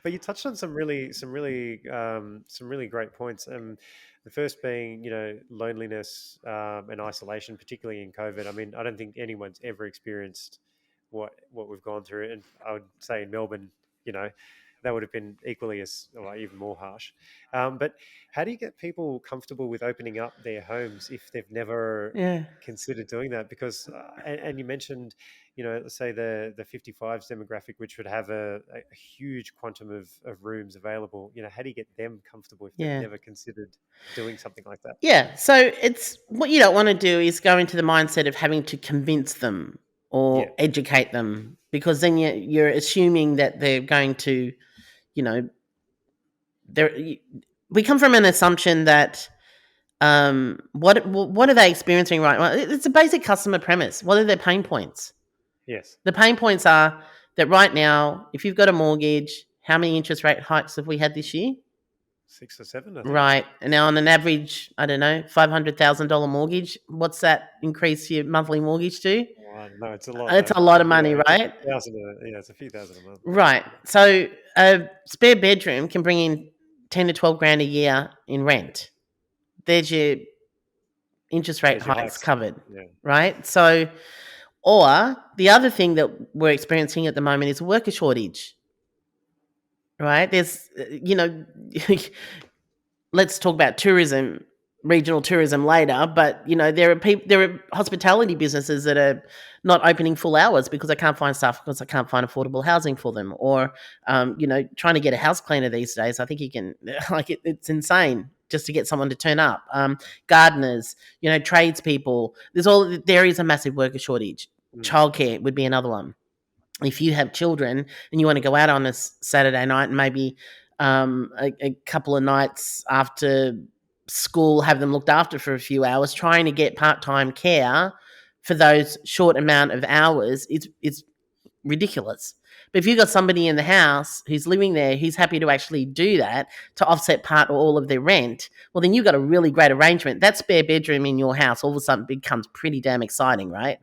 But you touched on some really great points. The first being, loneliness and isolation, particularly in COVID. I mean, I don't think anyone's ever experienced what we've gone through, and I would say in Melbourne, you know, that would have been equally as, or even more harsh. But how do you get people comfortable with opening up their homes if they've never Yeah. considered doing that? Because, and you mentioned, let's say the 55s demographic, which would have a huge quantum of rooms available. How do you get them comfortable if they've Yeah. never considered doing something like that? Yeah. So it's what you don't want to do is go into the mindset of having to convince them Yeah. or educate them, because then you're assuming that they're going to, you know, they're, we come from an assumption that what are they experiencing right now? It's a basic customer premise. What are their pain points? Yes. The pain points are that right now, if you've got a mortgage, how many interest rate hikes have we had this year? 6 or 7, I think. Right. And now on an average, I don't know, $500,000 mortgage, what's that increase your monthly mortgage to? Oh, no, it's a lot, It's though. a lot of Yeah, money, it's a right? thousand. Yeah, it's a few thousand a month. Right. So a spare bedroom can bring in 10 to 12 grand a year in rent. There's your interest rate There's your hikes hikes. covered, Yeah. right? So, or the other thing that we're experiencing at the moment is a worker shortage, right? There's, let's talk about tourism, regional tourism later. But there are hospitality businesses that are not opening full hours because they can't find staff, because they can't find affordable housing for them, or trying to get a house cleaner these days. I think you can it's insane just to get someone to turn up. Gardeners, tradespeople. There is a massive worker shortage. Mm. Childcare would be another one. If you have children and you want to go out on a Saturday night and maybe a couple of nights after school, have them looked after for a few hours, trying to get part-time care for those short amount of hours, it's ridiculous. But if you've got somebody in the house who's living there, who's happy to actually do that to offset part or all of their rent, well, then you've got a really great arrangement. That spare bedroom in your house all of a sudden becomes pretty damn exciting, right?